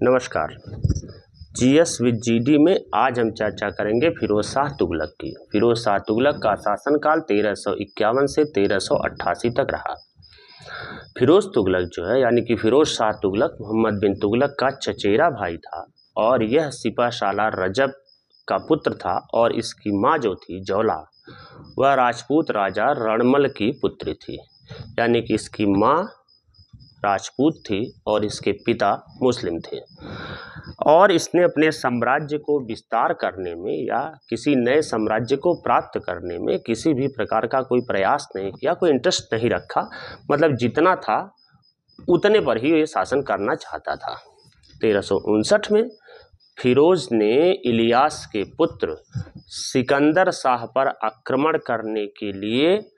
नमस्कार। GS with GD में आज हम चर्चा करेंगे फिरोज शाह तुगलक की। फिरोज शाह तुगलक का शासनकाल 1351 से 1388 तक रहा। फिरोज तुगलक जो है यानी कि फिरोज शाह तुगलक मोहम्मद बिन तुगलक का चचेरा भाई था और यह सिपा सालार रजब का पुत्र था और इसकी माँ जो थी जौला वह राजपूत राजा रणमल की पुत्री थी। यानी कि इसकी माँ राजपूत थी और इसके पिता मुस्लिम थे और इसने अपने साम्राज्य को विस्तार करने में या किसी नए साम्राज्य को प्राप्त करने में किसी भी प्रकार का कोई प्रयास नहीं किया, कोई इंटरेस्ट नहीं रखा। मतलब जितना था उतने पर ही ये शासन करना चाहता था। 1359 में फिरोज ने इलियास के पुत्र सिकंदर शाह पर आक्रमण करने के लिए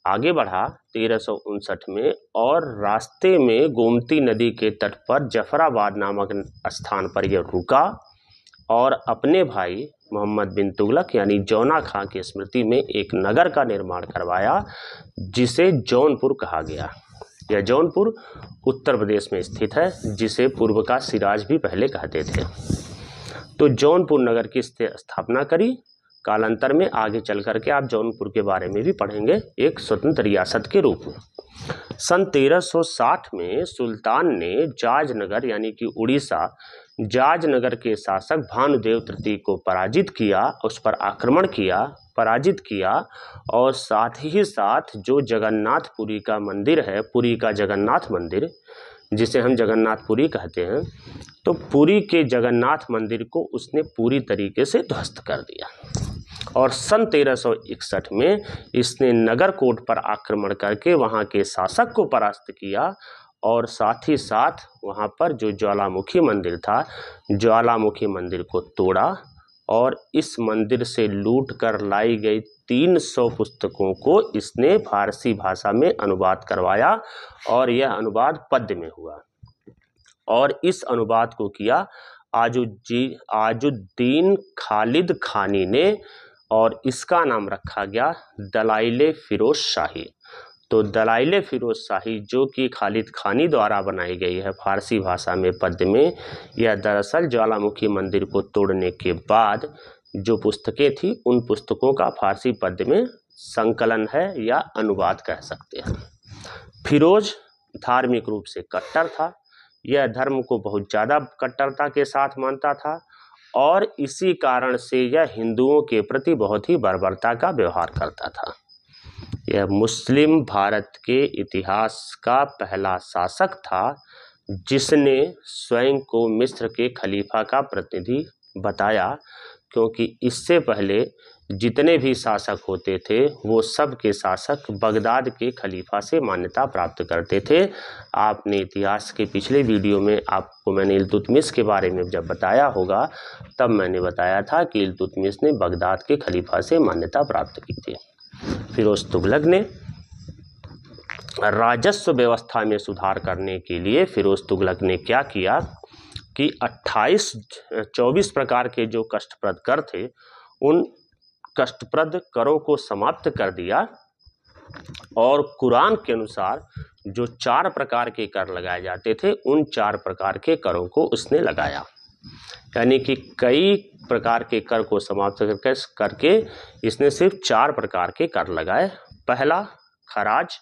आगे बढ़ा 1359 में और रास्ते में गोमती नदी के तट पर जफराबाद नामक स्थान पर यह रुका और अपने भाई मोहम्मद बिन तुगलक यानी जौना खां की स्मृति में एक नगर का निर्माण करवाया जिसे जौनपुर कहा गया। यह जौनपुर उत्तर प्रदेश में स्थित है जिसे पूर्व का सिराज भी पहले कहते थे। तो जौनपुर नगर की स्थापना करी। कालांतर में आगे चल करके आप जौनपुर के बारे में भी पढ़ेंगे एक स्वतंत्र रियासत के रूप में। सन 1360 में सुल्तान ने जाजनगर यानी कि उड़ीसा जाजनगर के शासक भानुदेव तृतीय को पराजित किया, उस पर आक्रमण किया, पराजित किया और साथ ही साथ जो जगन्नाथपुरी का मंदिर है, पुरी का जगन्नाथ मंदिर जिसे हम जगन्नाथपुरी कहते हैं, तो पुरी के जगन्नाथ मंदिर को उसने पूरी तरीके से ध्वस्त कर दिया। और सन 1361 में इसने नगरकोट पर आक्रमण करके वहां के शासक को परास्त किया और साथ ही साथ वहां पर जो ज्वालामुखी मंदिर था, ज्वालामुखी मंदिर को तोड़ा और इस मंदिर से लूट कर लाई गई 300 पुस्तकों को इसने फारसी भाषा में अनुवाद करवाया और यह अनुवाद पद्य में हुआ। और इस अनुवाद को किया आजुद्दीन खालिद खानी ने और इसका नाम रखा गया दलाइले फिरोज शाही। तो दलाइले फिरोज शाही जो कि खालिद खानी द्वारा बनाई गई है फारसी भाषा में पद्य में, यह दरअसल ज्वालामुखी मंदिर को तोड़ने के बाद जो पुस्तकें थी उन पुस्तकों का फारसी पद्य में संकलन है या अनुवाद कह सकते हैं। फिरोज धार्मिक रूप से कट्टर था। यह धर्म को बहुत ज़्यादा कट्टरता के साथ मानता था और इसी कारण से यह हिंदुओं के प्रति बहुत ही बर्बरता का व्यवहार करता था। यह मुस्लिम भारत के इतिहास का पहला शासक था जिसने स्वयं को मिस्र के खलीफा का प्रतिनिधि बताया, क्योंकि इससे पहले जितने भी शासक होते थे वो सब के शासक बगदाद के खलीफा से मान्यता प्राप्त करते थे। आपने इतिहास के पिछले वीडियो में आपको मैंने इल्तुतमिश के बारे में जब बताया होगा तब मैंने बताया था कि इल्तुतमिश ने बगदाद के खलीफा से मान्यता प्राप्त की थी। फिरोज तुगलक ने राजस्व व्यवस्था में सुधार करने के लिए फिरोज तुगलक ने क्या किया कि 24 प्रकार के जो कष्टप्रद कर थे उन कष्टप्रद करों को समाप्त कर दिया और कुरान के अनुसार जो 4 प्रकार के कर लगाए जाते थे उन 4 प्रकार के करों को उसने लगाया। यानी कि कई प्रकार के कर को समाप्त करके इसने सिर्फ 4 प्रकार के कर लगाए। पहला खराज,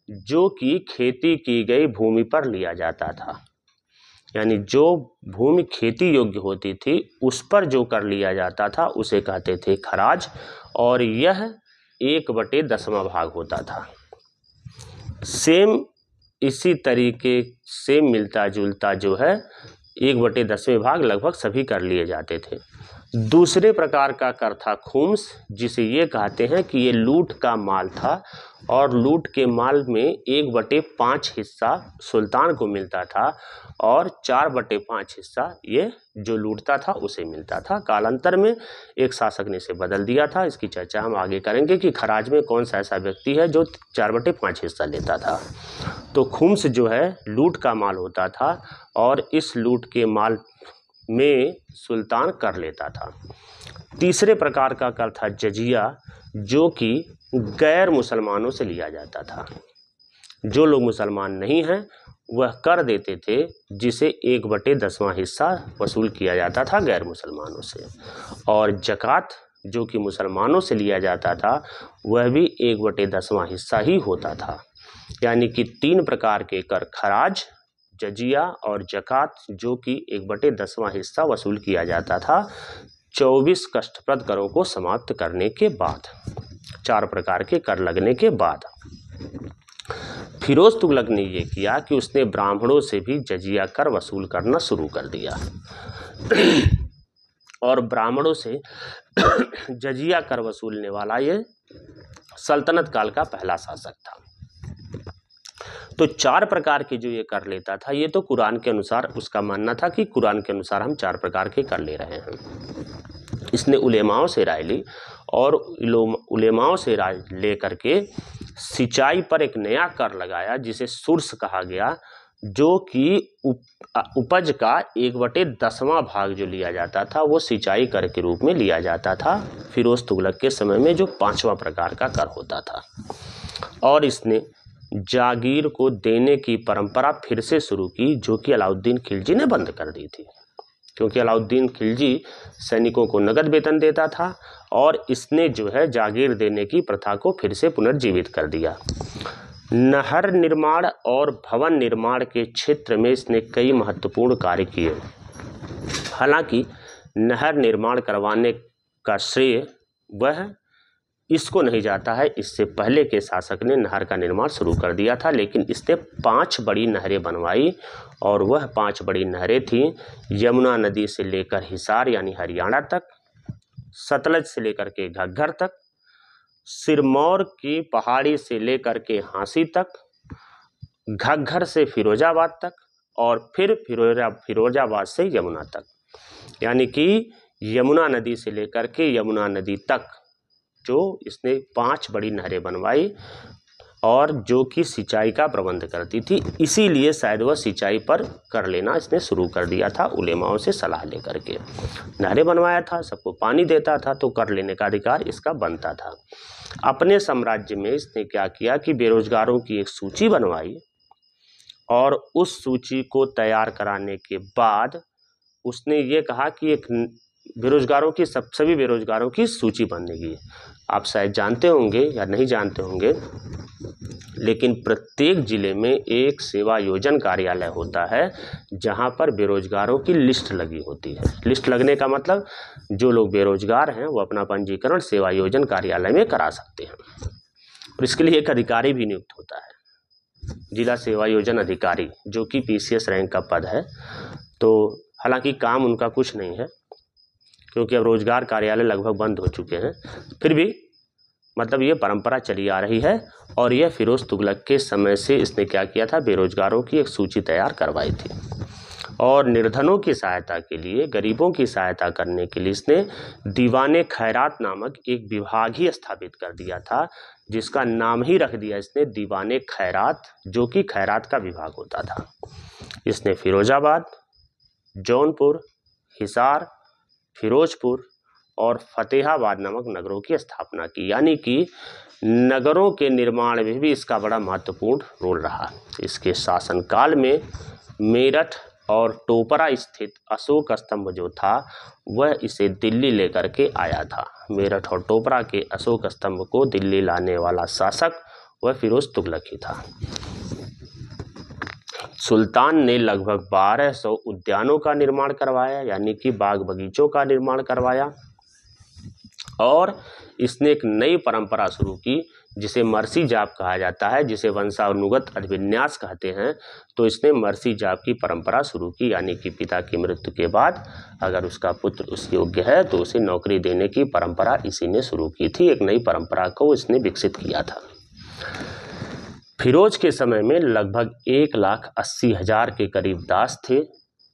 जो कि खेती की गई भूमि पर लिया जाता था, यानी जो भूमि खेती योग्य होती थी उस पर जो कर लिया जाता था उसे कहते थे खराज और यह 1/10वां भाग होता था। सेम इसी तरीके से मिलता जुलता जो है 1/10वें भाग लगभग सभी कर लिए जाते थे। दूसरे प्रकार का कर था खुम्स, जिसे ये कहते हैं कि ये लूट का माल था और लूट के माल में 1/5 हिस्सा सुल्तान को मिलता था और 4/5 हिस्सा ये जो लूटता था उसे मिलता था। कालांतर में एक शासक ने इसे बदल दिया था। इसकी चर्चा हम आगे करेंगे कि खराज में कौन सा ऐसा व्यक्ति है जो 4/5 हिस्सा लेता था। तो खुम्स जो है लूट का माल होता था और इस लूट के माल में सुल्तान कर लेता था। तीसरे प्रकार का कर था जजिया, जो कि गैर मुसलमानों से लिया जाता था। जो लोग मुसलमान नहीं हैं वह कर देते थे जिसे 1/10वां हिस्सा वसूल किया जाता था गैर मुसलमानों से, और ज़कात जो कि मुसलमानों से लिया जाता था वह भी 1/10वां हिस्सा ही होता था। यानी कि 3 प्रकार के कर, खराज, जजिया और ज़कात, जो कि 1/10वां हिस्सा वसूल किया जाता था 24 कष्टप्रद करों को समाप्त करने के बाद, 4 प्रकार के कर लगने के बाद। फिरोज तुगलक ने यह किया कि उसने ब्राह्मणों से भी जजिया कर वसूल करना शुरू कर दिया और ब्राह्मणों से जजिया कर वसूलने वाला ये सल्तनत काल का पहला शासक था। तो 4 प्रकार के जो ये कर लेता था, ये तो कुरान के अनुसार उसका मानना था कि कुरान के अनुसार हम 4 प्रकार के कर ले रहे हैं। इसने उलेमाओं से राय ली और उलेमाओं से राय ले करके सिंचाई पर एक नया कर लगाया जिसे सुर्स कहा गया, जो कि उपज का 1/10वां भाग जो लिया जाता था वो सिंचाई कर के रूप में लिया जाता था फिरोज तुगलक के समय में, जो 5वां प्रकार का कर होता था। और इसने जागीर को देने की परंपरा फिर से शुरू की, जो कि अलाउद्दीन खिलजी ने बंद कर दी थी, क्योंकि अलाउद्दीन खिलजी सैनिकों को नगद वेतन देता था और इसने जो है जागीर देने की प्रथा को फिर से पुनर्जीवित कर दिया। नहर निर्माण और भवन निर्माण के क्षेत्र में इसने कई महत्वपूर्ण कार्य किए। हालांकि नहर निर्माण करवाने का श्रेय वह इसको नहीं जाता है, इससे पहले के शासक ने नहर का निर्माण शुरू कर दिया था, लेकिन इसने 5 बड़ी नहरें बनवाई और वह 5 बड़ी नहरें थीं यमुना नदी से लेकर हिसार यानी हरियाणा तक, सतलज से लेकर के घग्गर तक, सिरमौर की पहाड़ी से लेकर के हांसी तक, घग्गर से फिरोजाबाद तक और फिर फिरोजाबाद से यमुना तक। यानी कि यमुना नदी से लेकर के यमुना नदी तक जो इसने 5 बड़ी नहरें बनवाई और जो कि सिंचाई का प्रबंध करती थी, इसीलिए शायद वह सिंचाई पर कर लेना इसने शुरू कर दिया था उलेमाओं से सलाह लेकर के। नहरें बनवाया था, सबको पानी देता था, तो कर लेने का अधिकार इसका बनता था। अपने साम्राज्य में इसने क्या किया कि बेरोजगारों की एक सूची बनवाई और उस सूची को तैयार कराने के बाद उसने ये कहा कि एक बेरोजगारों की सभी बेरोजगारों की सूची बनेगी। आप शायद जानते होंगे या नहीं जानते होंगे, लेकिन प्रत्येक जिले में एक सेवा योजन कार्यालय होता है जहां पर बेरोजगारों की लिस्ट लगी होती है। लिस्ट लगने का मतलब जो लोग बेरोजगार हैं वो अपना पंजीकरण सेवा योजन कार्यालय में करा सकते हैं और इसके लिए एक अधिकारी भी नियुक्त होता है, जिला सेवा योजन अधिकारी, जो कि PCS रैंक का पद है। तो हालांकि काम उनका कुछ नहीं है क्योंकि अब रोजगार कार्यालय लगभग बंद हो चुके हैं, फिर भी मतलब ये परंपरा चली आ रही है और यह फिरोज तुगलक के समय से इसने क्या किया था, बेरोजगारों की एक सूची तैयार करवाई थी और निर्धनों की सहायता के लिए, गरीबों की सहायता करने के लिए इसने दीवाने खैरात नामक एक विभाग ही स्थापित कर दिया था, जिसका नाम ही रख दिया इसने दीवाने खैरात, जो कि खैरात का विभाग होता था। इसने फिरोजाबाद, जौनपुर, हिसार, फिरोजपुर और फतेहाबाद नामक नगरों की स्थापना की, यानी कि नगरों के निर्माण में भी इसका बड़ा महत्वपूर्ण रोल रहा। इसके शासनकाल में मेरठ और टोपरा स्थित अशोक स्तंभ जो था वह इसे दिल्ली लेकर के आया था। मेरठ और टोपरा के अशोक स्तंभ को दिल्ली लाने वाला शासक वह फिरोज तुगलक ही था। सुल्तान ने लगभग 1200 उद्यानों का निर्माण करवाया, यानी कि बाग बगीचों का निर्माण करवाया और इसने एक नई परंपरा शुरू की जिसे मर्सी जाप कहा जाता है, जिसे वंशानुगत अभिविन्यास कहते हैं। तो इसने मर्सी जाप की परंपरा शुरू की, यानी कि पिता की मृत्यु के बाद अगर उसका पुत्र उस योग्य है तो उसे नौकरी देने की परंपरा इसी ने शुरू की थी। एक नई परंपरा को इसने विकसित किया था। फिरोज के समय में लगभग 1,80,000 के करीब दास थे,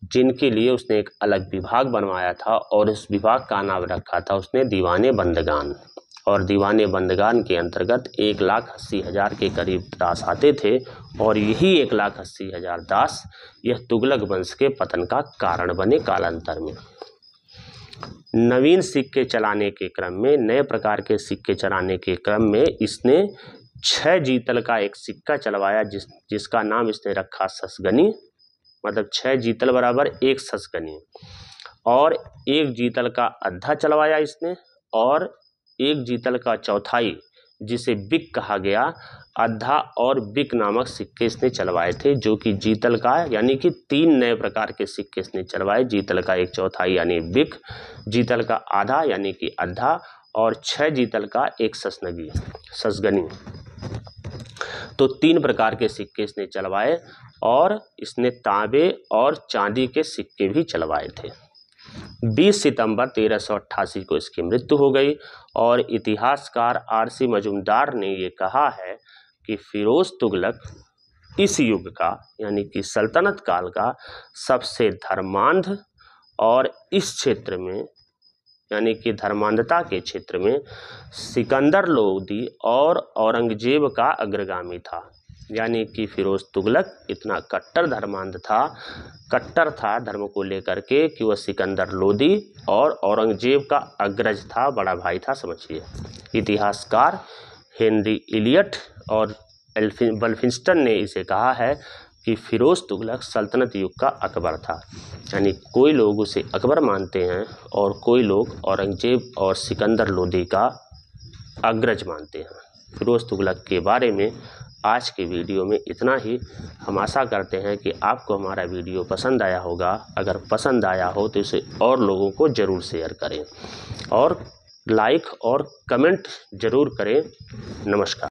जिनके लिए उसने एक अलग विभाग बनवाया था और इस विभाग का नाम रखा था उसने दीवाने बंदगान। और दीवाने बंदगान के अंतर्गत 1,80,000 के करीब दास आते थे और यही 1,80,000 दास यह तुगलक वंश के पतन का कारण बने कालांतर में। नवीन सिक्के चलाने के क्रम में, नए प्रकार के सिक्के चलाने के क्रम में इसने 6 जीतल का एक सिक्का चलवाया जिसका नाम इसने रखा ससगनी, मतलब 6 जीतल बराबर 1 ससगनी, और 1 जीतल का आधा चलवाया इसने, और 1 जीतल का चौथाई जिसे बिक कहा गया, आधा और बिक नामक सिक्के इसने चलवाए थे, जो कि जीतल का यानी कि 3 नए प्रकार के सिक्के इसने चलवाए। जीतल का 1 चौथाई यानी बिक, जीतल का आधा यानी कि आधा, और 6 जीतल का 1 ससगनी। तो 3 प्रकार के सिक्के इसने चलवाए, और इसने तांबे और चांदी के सिक्के भी चलवाए थे। 20 सितंबर 1388 को इसकी मृत्यु हो गई, और इतिहासकार आरसी मजूमदार ने ये कहा है कि फिरोज तुगलक इस युग का यानी कि सल्तनत काल का सबसे धर्मांध, और इस क्षेत्र में यानी कि धर्मांधता के क्षेत्र में सिकंदर लोदी और औरंगजेब का अग्रगामी था। यानी कि फिरोज तुगलक इतना कट्टर धर्मांध था, कट्टर था धर्म को लेकर के, कि वह सिकंदर लोदी और औरंगजेब का अग्रज था, बड़ा भाई था, समझिए। इतिहासकार हेनरी इलियट और बल्फिंस्टन ने इसे कहा है कि फिरोज तुगलक सल्तनत युग का अकबर था। यानी कोई लोग उसे अकबर मानते हैं और कोई लोग औरंगजेब और सिकंदर लोदी का अग्रज मानते हैं। फिरोज तुगलक के बारे में आज के वीडियो में इतना ही। हम आशा करते हैं कि आपको हमारा वीडियो पसंद आया होगा। अगर पसंद आया हो तो इसे और लोगों को ज़रूर शेयर करें, और लाइक और कमेंट ज़रूर करें। नमस्कार।